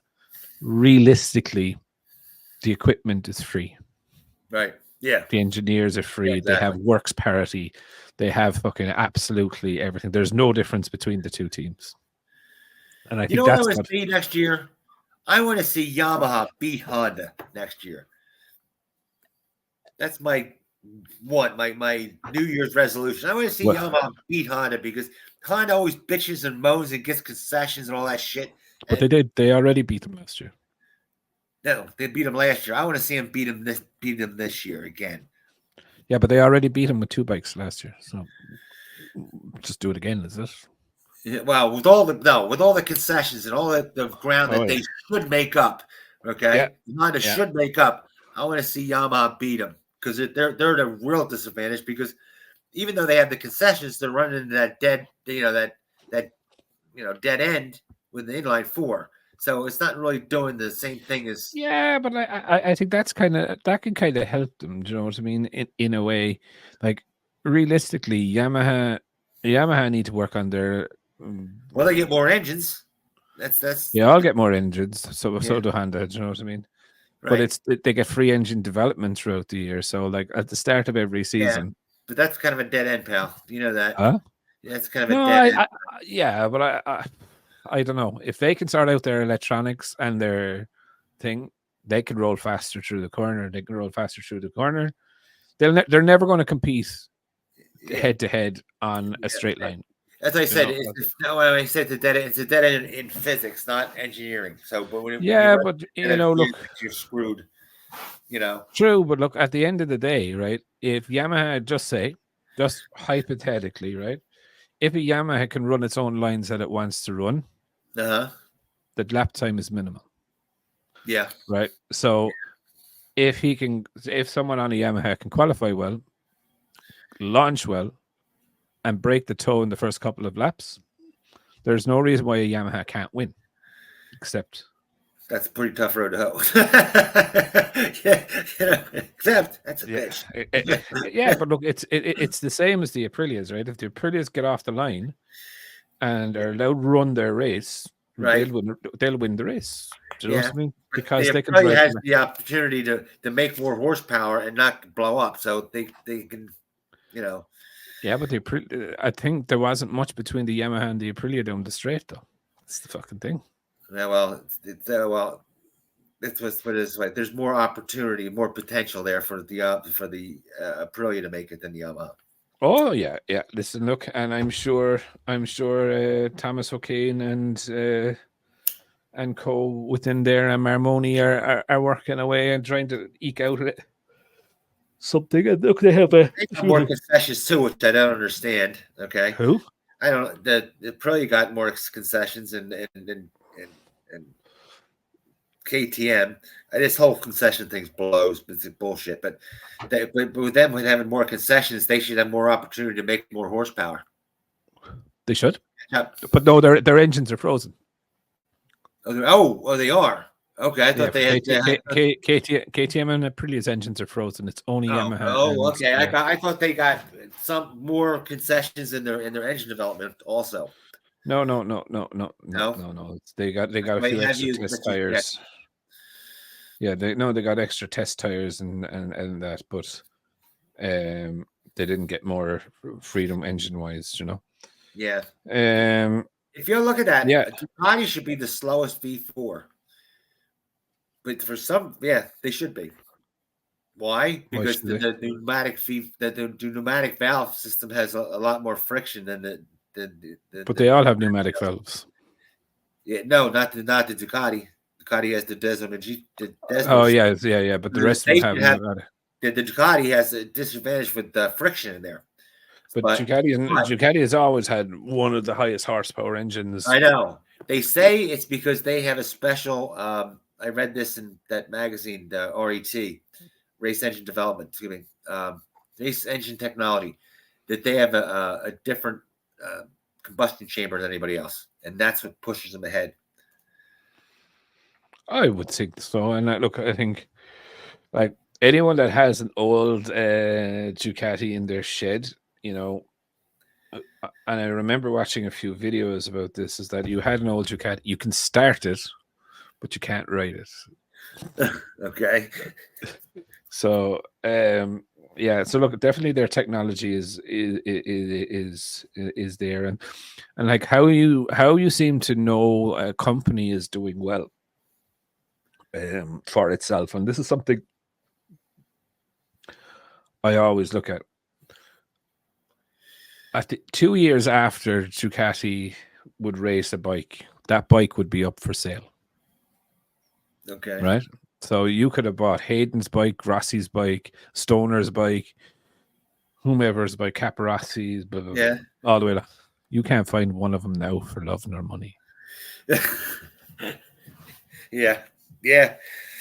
realistically, the equipment is free. Right. Yeah. The engineers are free. Yeah, exactly. They have works parity. They have fucking absolutely everything. There's no difference between the two teams. And I think that's what I want to see next year. I want to see Yamaha beat Honda next year. That's my New Year's resolution. I want to see Yamaha beat Honda because Honda always bitches and moans and gets concessions and all that shit. But they did. They already beat them last year. No, they beat them last year. I want to see them beat them this year again. Yeah, but they already beat them with two bikes last year. So just do it again, is it? Yeah, well, with all the concessions and all the ground that they should make up, okay? Honda should make up. I want to see Yamaha beat them because they're at a real disadvantage because even though they have the concessions, they're running into that dead end with the inline four. So it's not really doing the same thing as. Yeah, but I think that can kind of help them. Do you know what I mean? In a way, like, realistically, Yamaha need to work on their. Well, they get more engines. That's. Yeah, I'll get more engines. So do Honda. Do you know what I mean? Right. But they get free engine development throughout the year. So, like, at the start of every season. Yeah, but that's kind of a dead end, pal. You know that. Huh? Yeah, it's kind of a dead end. But I don't know. If they can sort out their electronics and their thing, they can roll faster through the corner. They're never going to compete head to head on a straight line. As I said, it's a dead end in physics, not engineering. So, but look, you're screwed. True, but look, at the end of the day, right? If Yamaha, just hypothetically, right? If a Yamaha can run its own lines that it wants to run, the lap time is minimal. Yeah. Right. So if someone on a Yamaha can qualify well, launch well, and break the toe in the first couple of laps, there's no reason why a Yamaha can't win. Except That's a pretty tough road to hoe. Except that's a bitch. Yeah, but look, it's the same as the Aprilias, right? If the Aprilias get off the line and are allowed to run their race, right, they'll win the race. Do you know what I mean? Because the they can Aprilia has the opportunity to make more horsepower and not blow up, so they can, Yeah, but I think there wasn't much between the Yamaha and the Aprilia down the straight, though. That's the fucking thing. Yeah, well, that's what it is. Like, there's more opportunity, more potential there for the Aprilia to make it than the Yamaha. Oh yeah. Listen, look, and I'm sure Thomas O'Kane and co within there and Marmoni are working away and trying to eke out something. And look, they have more concessions too, which I don't understand. Okay, who? I don't. The Aprilia got more concessions and KTM. This whole concession thing blows. It's bullshit. But with them having more concessions, they should have more opportunity to make more horsepower. They should. Yeah. But no, their engines are frozen. Oh, they are. Okay, I thought they had KTM and Aprilia's engines are frozen. It's only Yamaha. Oh, okay. I thought they got some more concessions in their engine development also. No. They got a few extra test tires. Yeah, they got extra test tires and that, but they didn't get more freedom engine wise, Yeah. If you look at that, Ducati should be the slowest V4. But for some, they should be. Why? Because the pneumatic valve system has a lot more friction than the. But they all have pneumatic valves. Yeah, no, not the Ducati. Ducati has the Desmo. Yeah. But the rest of them have pneumatic. The Ducati has a disadvantage with the friction in there. But Ducati has always had one of the highest horsepower engines. I know. They say it's because they have a special. I read this in that magazine, the RET, Race Engine Development. Race Engine Technology, that they have a different combustion chamber than anybody else, and that's what pushes them ahead. I would think so, and I think like anyone that has an old Ducati in their shed, and I remember watching a few videos about this, is that you had an old Ducati, you can start it, but you can't ride it. Okay. So, so look, definitely their technology is there, and like how you seem to know a company is doing well for itself, and this is something I always look at. At the 2 years after Ducati would race a bike, that bike would be up for sale. Okay. Right? So you could have bought Hayden's bike, Rossi's bike, Stoner's bike, whomever's bike, Caparassi's, blah, blah, blah, all the way down. You can't find one of them now for love nor money. Yeah.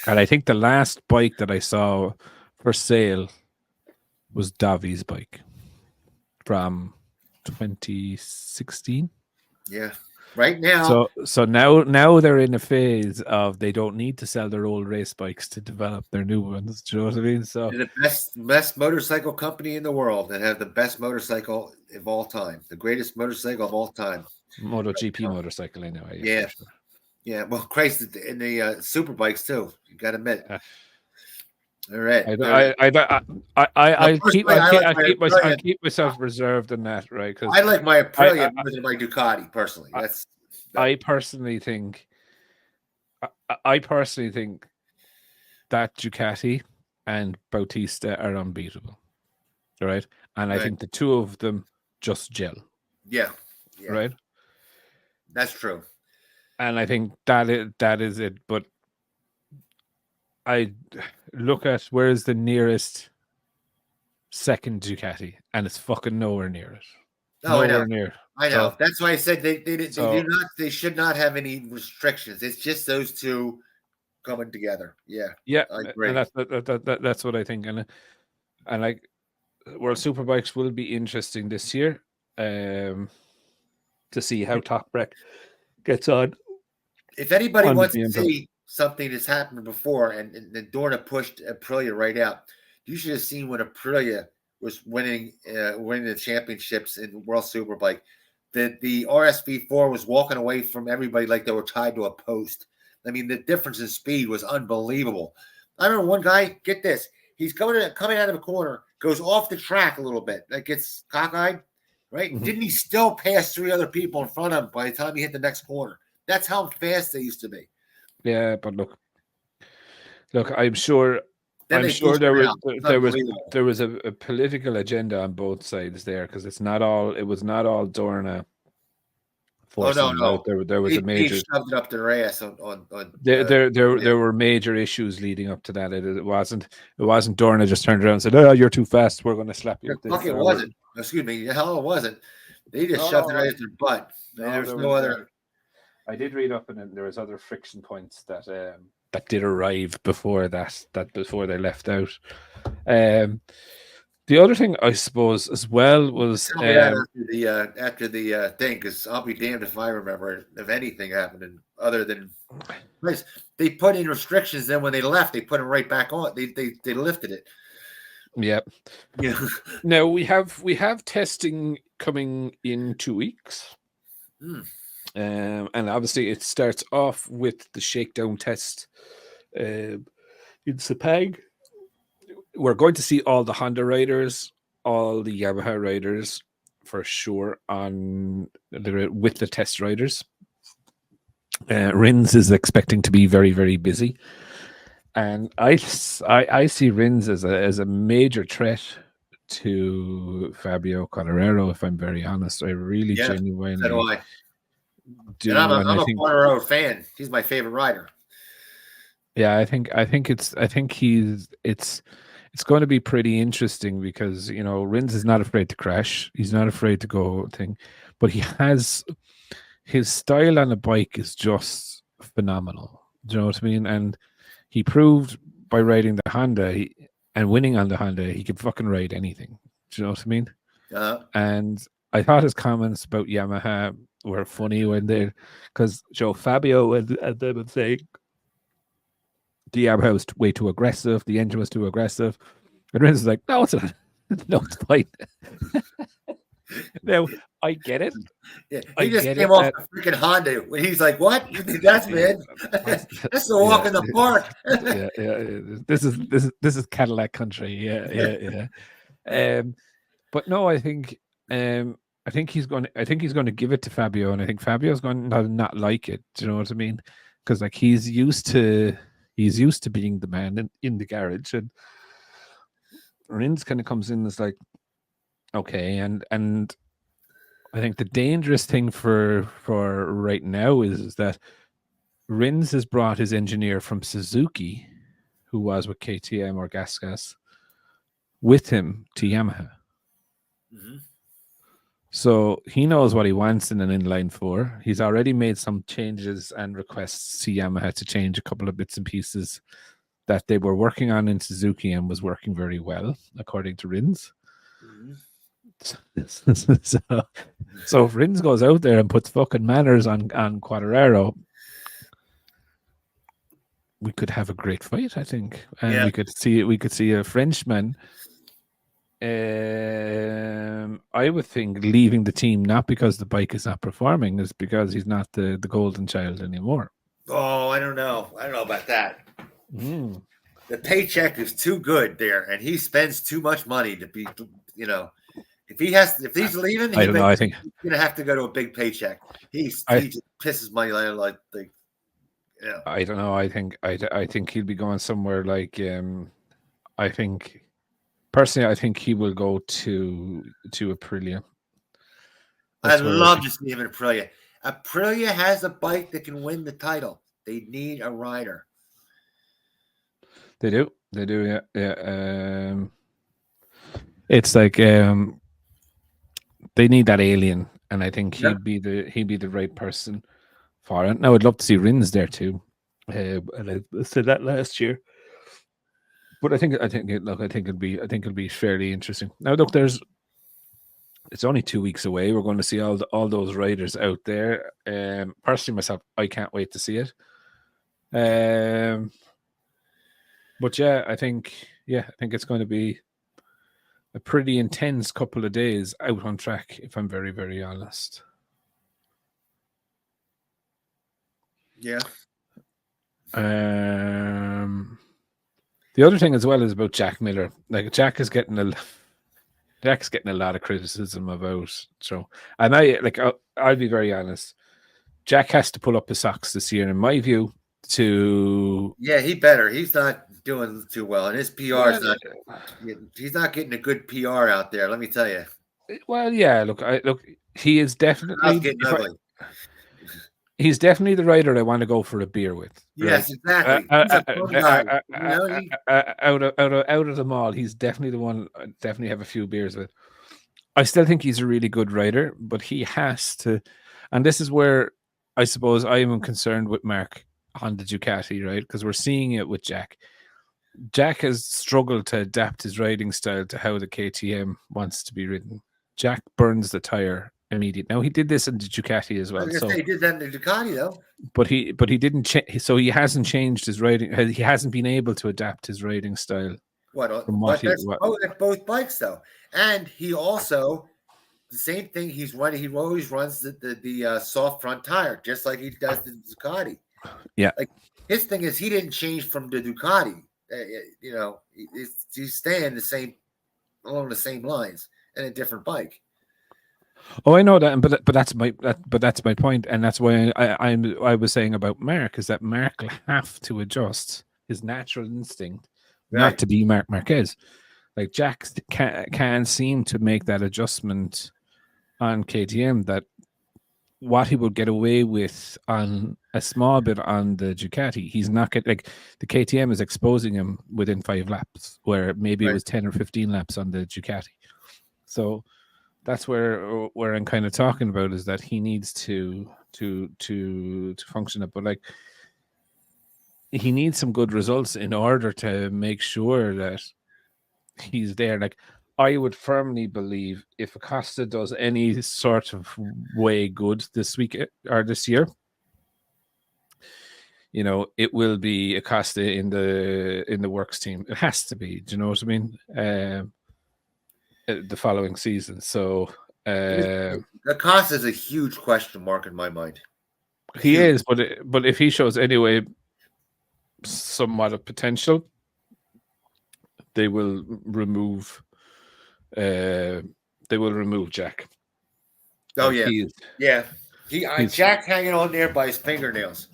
And I think the last bike that I saw for sale was Davi's bike from 2016. Yeah. Right now. So now they're in a phase of they don't need to sell their old race bikes to develop their new ones. Do you know what I mean? So they're the best motorcycle company in the world that have the best motorcycle of all time, the greatest motorcycle of all time. MotoGP motorcycle, anyway. Yeah. Sure. Yeah. Well, Christ, in the super bikes too. You got to admit. All right. I keep myself reserved in that, right? Because I like my Aprilia more than my Ducati personally. I personally think that Ducati and Bautista are unbeatable. All right. And I think the two of them just gel. Yeah. Right. That's true. And I think that is it. But I look at where is the nearest second Ducati, and it's fucking nowhere near it. Nowhere near. I know. So, that's why I said they should not have any restrictions. It's just those two coming together. Yeah. I agree. And that's what I think. And like World Superbikes will be interesting this year, to see how Top Break gets on. If anybody wants to see something that's happened before, and Dorna pushed Aprilia right out. You should have seen when Aprilia was winning the championships in World Superbike. The RSV4 was walking away from everybody like they were tied to a post. I mean, the difference in speed was unbelievable. I remember one guy, get this, he's coming out of a corner, goes off the track a little bit, like gets cockeyed, right? Mhm. Didn't he still pass 3 other people in front of him by the time he hit the next corner? That's how fast they used to be. Yeah, but look, I'm sure Then there was a political agenda on both sides there, because it was not all Dorna forcing them out. There was a major shoved it up their ass on there were major issues leading up to that. It wasn't Dorna just turned around and said, "Oh, you're too fast. We're going to slap you." Fuck, it wasn't. Excuse me. Hell, it wasn't. They just shoved it right at their butt. There's no other. I did read up, and there was other friction points that did arrive before before they left out. The other thing, I suppose, as well was after the thing, because I'll be damned if I remember if anything happened other than they put in restrictions. Then when they left, they put them right back on. They lifted it. Yeah. Now we have testing coming in 2 weeks. And obviously it starts off with the shakedown test in Sepang. We're going to see all the Honda riders, all the Yamaha riders for sure with the test riders. Rins is expecting to be very, very busy, and I see Rins as a major threat to Fabio Quartararo. If I'm very honest, I really genuinely do. And I'm a Quartararo fan. He's my favorite rider. Yeah, I think it's going to be pretty interesting because, Rins is not afraid to crash. He's not afraid to go but his style on a bike is just phenomenal. Do you know what I mean? And he proved by riding the Honda and winning on the Honda, he could fucking ride anything. Do you know what I mean? And I thought his comments about Yamaha were funny because Fabio and they would say the Yamaha was way too aggressive, the engine was too aggressive. And Rins is like, no, it's not. No, it's fine. Now, I get it. Yeah, he just came off a freaking Honda when he's like, "What? That's man. That's a walk in the park." This is Cadillac country. Yeah. But no, I think he's going to give it to Fabio, and I think Fabio's going to not like it. Do you know what I mean? Because like he's used to being the man in the garage, and Rins kind of comes in as like, okay, and I think the dangerous thing for right now is that Rins has brought his engineer from Suzuki, who was with KTM or Gas, with him to Yamaha. Mm-hmm. So he knows what he wants in an inline 4. He's already made some changes and requests to Yamaha to change a couple of bits and pieces that they were working on in Suzuki and was working very well, according to Rins. Mm-hmm. So if Rins goes out there and puts fucking manners on Quartararo, we could have a great fight, I think, and we could see a Frenchman. I would think leaving the team not because the bike is not performing, is because he's not the golden child anymore. Oh, I don't know about that. The paycheck is too good there, and he spends too much money to be, if he's leaving, I don't know. I think he's gonna have to go to a big paycheck. He just pisses money like. I don't know. I think he'll be going somewhere like. I think he will go to Aprilia. I'd love to see him in Aprilia. Aprilia has a bike that can win the title. They need a rider. They do. Yeah. It's like they need that alien, and I think he'd be the right person for it. Now I'd love to see Rins there too. And I said that last year, but I think it'll be fairly interesting. Now look, it's only 2 weeks away. We're going to see all those riders out there. Personally, myself, I can't wait to see it. But yeah, I think it's going to be a pretty intense couple of days out on track, if I'm very, very honest. Yeah. The other thing as well is about Jack Miller. Like Jack's getting a lot of criticism about. So, and I'll be very honest. Jack has to pull up his socks this year, in my view. Yeah, he better. He's not doing too well, and his PR is not. He's not getting a good PR out there. Let me tell you. Well, yeah. Look, he is definitely getting ugly. He's definitely the rider I want to go for a beer with. Yes, right? Exactly. Out of them all, he's definitely the one I definitely have a few beers with. I still think he's a really good rider, but he has to, and this is where I suppose I am concerned with Mark on the Ducati, right? Because we're seeing it with Jack. Jack has struggled to adapt his riding style to how the KTM wants to be ridden. Jack burns the tire immediately. Now he did this in the Ducati as well. So he did that in the Ducati though. But he didn't change. So he hasn't changed his riding. He hasn't been able to adapt his riding style. Both bikes though, and he also the same thing. He's running. He always runs the soft front tire, just like he does the Ducati. Yeah, like his thing is he didn't change from the Ducati. He's staying along the same lines and a different bike. Oh, I know that, but that's my point, and that's why I was saying about Mark is that Mark will have to adjust his natural instinct not to be Marc Marquez. Like Jack can seem to make that adjustment on KTM that what he would get away with on a small bit on the Ducati, he's not getting. Like the KTM is exposing him within 5 laps, where maybe it was 10 or 15 laps on the Ducati. So that's where I'm kind of talking about is that he needs to function up, but like he needs some good results in order to make sure that he's there. Like I would firmly believe if Acosta does any sort of way good this week or this year, it will be Acosta in the works team. It has to be. Do you know what I mean? The following season. So Acosta is a huge question mark in my mind. He is, but if he shows anyway somewhat of potential, they will remove Jack. Oh yeah. Jack's hanging on there by his fingernails.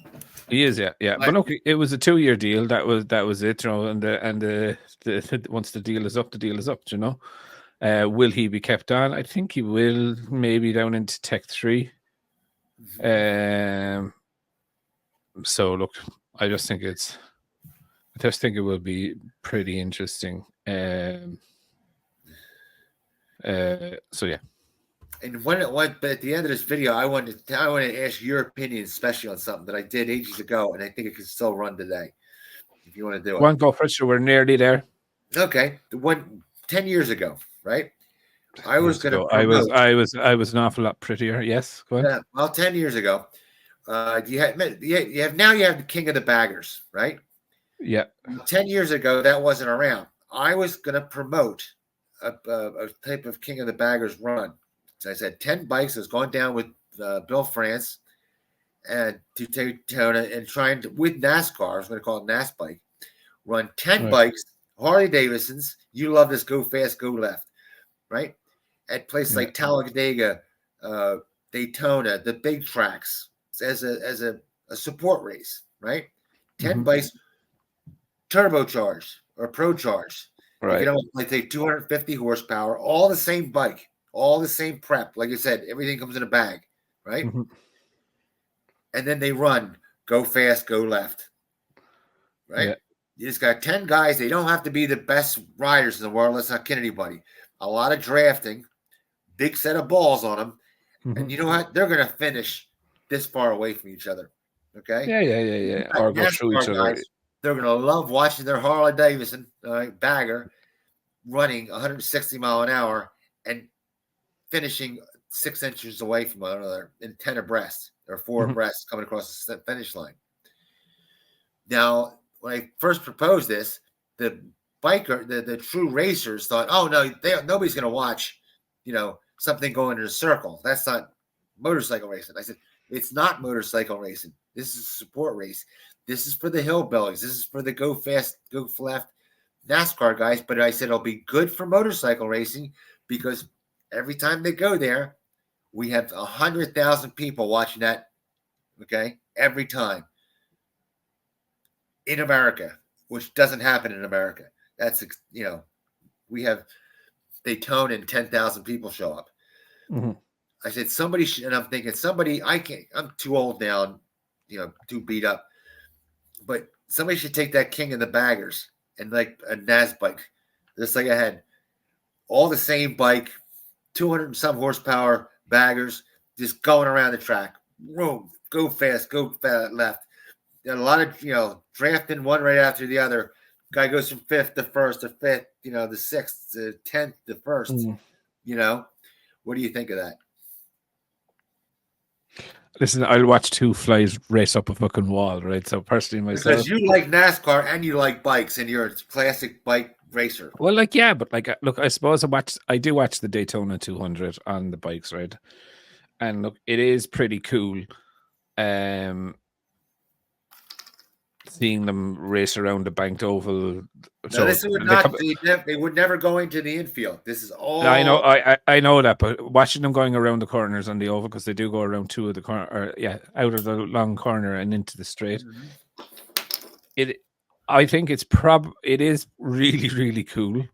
He is, yeah. But okay, it was a 2-year deal. That was it, and the once the deal is up, the deal is up. Will he be kept on? I think he will, maybe down into Tech 3. So look, I just think it will be pretty interesting. So yeah. And but at the end of this video, I want to ask your opinion, especially on something that I did ages ago, and I think it can still run today. If you want to do it, go for it. So we're nearly there. Okay, 10 years ago, right? I was going to. I was an awful lot prettier. Yes, go ahead. Well, 10 years ago, you have the king of the baggers, right? Yeah. 10 years ago, that wasn't around. I was going to promote a type of king of the baggers run. So I said 10 bikes has gone down with Bill France and to Daytona and trying to with NASCAR. I was going to call it NAS bike. Run 10 bikes, Harley Davidsons. You love this go fast, go left, right? At places like Talladega, Daytona, the big tracks as a support race, right? 10 bikes, turbocharged or pro-charged. Right. Like 250 horsepower, all the same bike, all the same prep. Like I said, everything comes in a bag, right? Mm-hmm. And then they run, go fast, go left, right? Yeah. You just got 10 guys. They don't have to be the best riders in the world. Let's not kid anybody. A lot of drafting, big set of balls on them. Mm-hmm. And you know what? They're going to finish this far away from each other. Okay? Yeah. Or go through each other. They're going to love watching their Harley Davidson bagger running 160 mile an hour and finishing 6 inches away from one another in 10 abreast or 4 abreast coming across the finish line. Now, when I first proposed this, the biker, the true racers thought, oh no, nobody's going to watch, something going in a circle. That's not motorcycle racing. I said, it's not motorcycle racing. This is a support race. This is for the hillbillies. This is for the go fast, go left NASCAR guys. But I said it'll be good for motorcycle racing because every time they go there, we have 100,000 people watching that. Okay, every time in America, which doesn't happen in America. That's we have Daytona and 10,000 people show up. Mm-hmm. I said somebody should, and I'm thinking somebody. I can't. I'm too old now, too beat up. But somebody should take that King of the Baggers and like a NAS bike, just like I had all the same bike, 200 and some horsepower baggers, just going around the track. Boom, go fast, go left. And a lot of drafting one right after the other. Guy goes from fifth to first to fifth, the sixth to 10th to first. What do you think of that? Listen, I'll watch two flies race up a fucking wall, right? So personally, myself, because you like NASCAR and you like bikes, and you're a classic bike racer. Well, look, I suppose I do watch the Daytona 200 on the bikes, right? And look, it is pretty cool, seeing them race around the banked oval. So this would they would never go into the infield. This is all. I know, I know that, but watching them going around the corners on the oval, because they do go around two of the corner, out of the long corner and into the straight. Mm-hmm. I think it is really, really cool.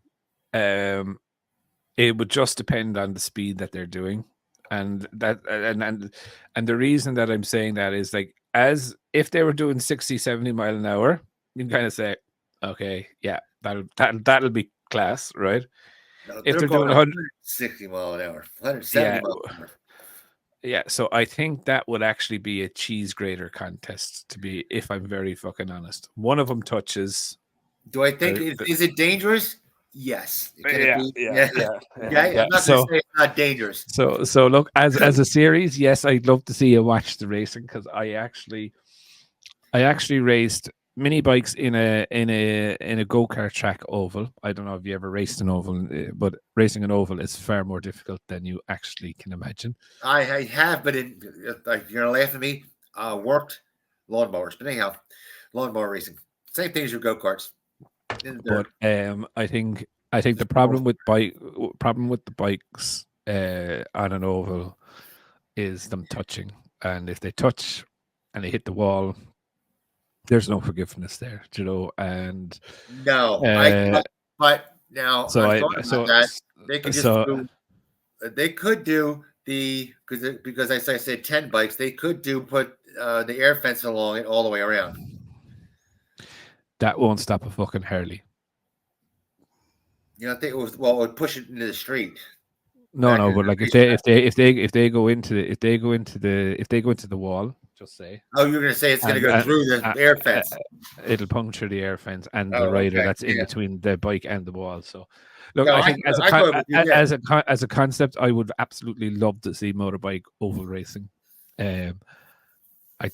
It would just depend on the speed that they're doing, and the reason that I'm saying that is like, as if they were doing 60, 70 mile an hour, you can kind of say, okay, yeah, that'll be class, right? No, if they're doing 160 mile an hour, 170 mile an hour. Yeah, so I think that would actually be a cheese grater contest, if I'm very fucking honest. One of them touches. Do I think is it dangerous? Yes. Yeah. I'm not going to say it's not dangerous. So look, as a series, yes, I'd love to see you watch the racing, because I actually raced mini bikes in a go-kart track oval. I don't know if you ever raced an oval, but racing an oval is far more difficult than you actually can imagine. I have, but you're gonna laugh at me. Worked lawnmowers, but anyhow, lawnmower racing, same thing as your go-karts. But I think the problem with the bikes on an oval is them touching, and if they touch and they hit the wall, there's no forgiveness there, and no. But now, they could do the because as I said 10 bikes, they could put the air fence along it all the way around. That won't stop a fucking Harley. I think it would push it into the street. No, but like if they go into the wall, just say. Oh, you're gonna say it's gonna go through the air fence. It'll puncture the air fence and the rider that's in between the bike and the wall. So, look, I think as a concept, I would absolutely love to see motorbike oval racing. I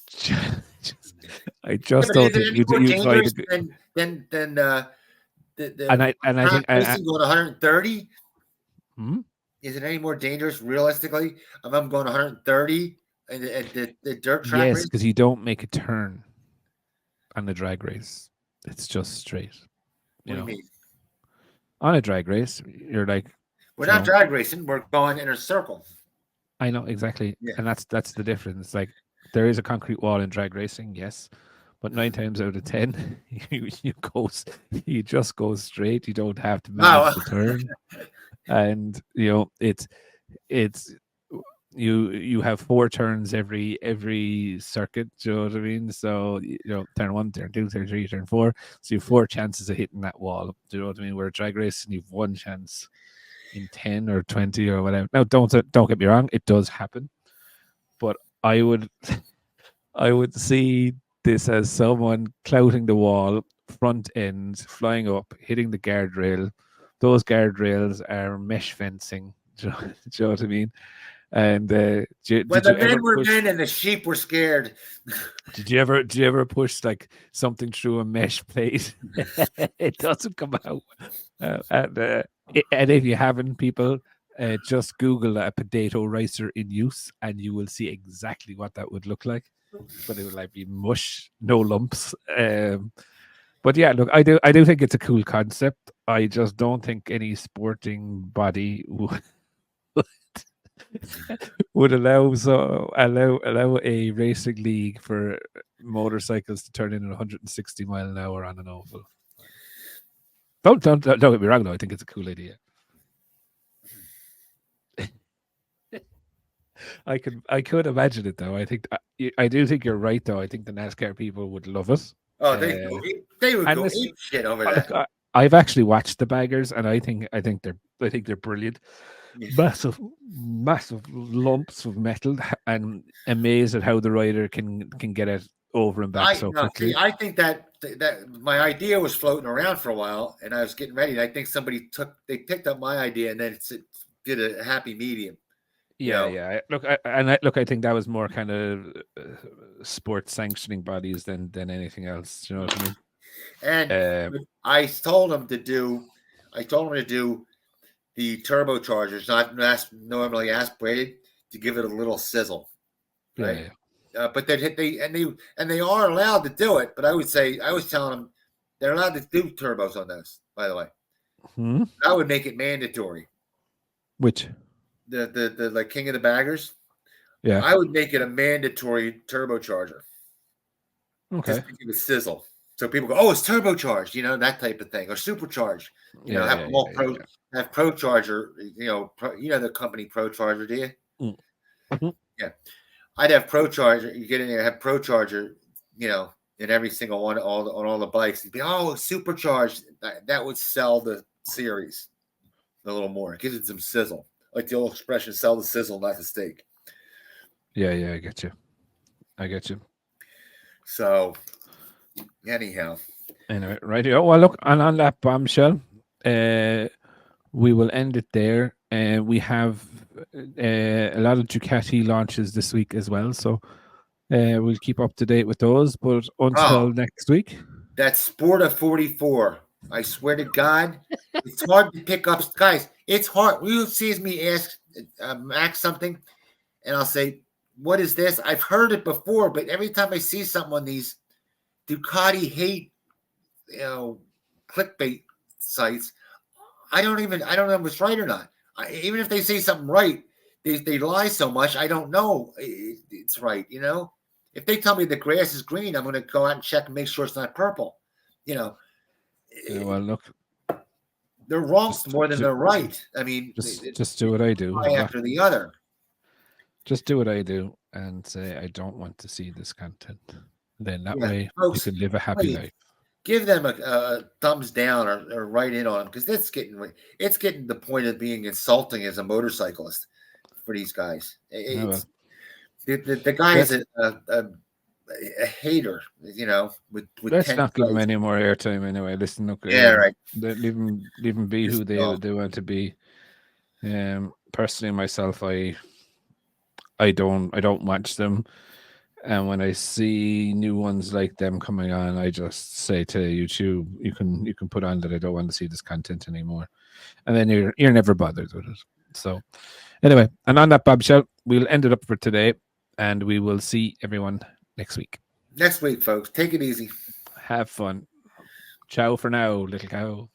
just don't think you'd try to. Then I think racing going 130. Is it any more dangerous realistically? If I'm going 130 at the dirt track. Yes, because you don't make a turn on the drag race. It's just straight. What do you mean? On a drag race, you're like, we're not drag racing. We're going in a circle. I know exactly, and that's the difference. Like, there is a concrete wall in drag racing, yes, but 9 times out of 10, you just go straight. You don't have to manage the turn, and it's you have 4 turns every circuit. Do you know what I mean? So turn 1, turn 2, turn 3, turn 4. So you have 4 chances of hitting that wall. Do you know what I mean? Where drag racing, you've 1 chance in 10 or 20 or whatever. Now, don't get me wrong, it does happen, but I would see this as someone clouting the wall, front end, flying up, hitting the guardrail. Those guardrails are mesh fencing. Do you know what I mean? And when the men were men and the sheep were scared. Did you ever push like something through a mesh plate? It doesn't come out. And if you haven't, people, just Google a potato ricer in use, and you will see exactly what that would look like. But it would like be mush, no lumps. But yeah, look, I do think it's a cool concept. I just don't think any sporting body would allow a racing league for motorcycles to turn in at 160 mile an hour on an oval. Don't get me wrong though. I think it's a cool idea. I could imagine it though. I do think you're right though. I think the NASCAR people would love it. Oh, they would go eat shit over that. Look, I've actually watched the baggers, and I think they're brilliant. Massive lumps of metal, and amazed at how the rider can get it over and back so quickly. I think that my idea was floating around for a while, and I was getting ready. And I think they picked up my idea, and then did a happy medium. Yeah. I think that was more kind of sports sanctioning bodies than anything else. You know what I mean? And I told him to do the turbochargers, not normally aspirated, to give it a little sizzle. Right. Yeah. But they are allowed to do it. But I was telling them they're allowed to do turbos on those. By the way, I would make it mandatory. Which? The like king of the baggers. Yeah. I would make it a mandatory turbocharger. Okay. Just to give it sizzle. So people go, oh, it's turbocharged, that type of thing, or supercharged. Have ProCharger, the company ProCharger, do you? Mm-hmm. Yeah, I'd have ProCharger. You get in there, have ProCharger, in every single one, on all the bikes. You'd be, oh, supercharged. That would sell the series a little more. It gives it some sizzle, like the old expression, "Sell the sizzle, not the steak." Yeah, I get you. So. Anyhow. Anyway, right here. Well, look, and on that bombshell, we will end it there. We have a lot of Ducati launches this week as well, so we'll keep up to date with those. But until next week, that Sporta 44. I swear to God, it's hard to pick up, guys. It's hard. You see me ask Max something, and I'll say, "What is this?" I've heard it before, but every time I see something on these Ducati hate, clickbait sites, I don't know if it's right or not. Even if they say something right, they lie so much. I don't know it's right. If they tell me the grass is green, I'm going to go out and check and make sure it's not purple. Well, look, they're wrong more than they're right. I mean, just do what I do. One after the other. Just do what I do and say I don't want to see this content. Then that way folks, you can live a happy life. Give them a thumbs down or write in on them, because it's getting to the point of being insulting as a motorcyclist for these guys. The guy is a hater, with let's not give him any more airtime anyway. Listen, look, right. Leave them be who they want to be. Personally, myself, I don't watch them. And when I see new ones like them coming on, I just say to YouTube, you can put on that I don't want to see this content anymore. And then you're never bothered with it. So anyway, and on that bombshell, we'll end it up for today, and we will see everyone next week. Next week, folks. Take it easy. Have fun. Ciao for now, little cow.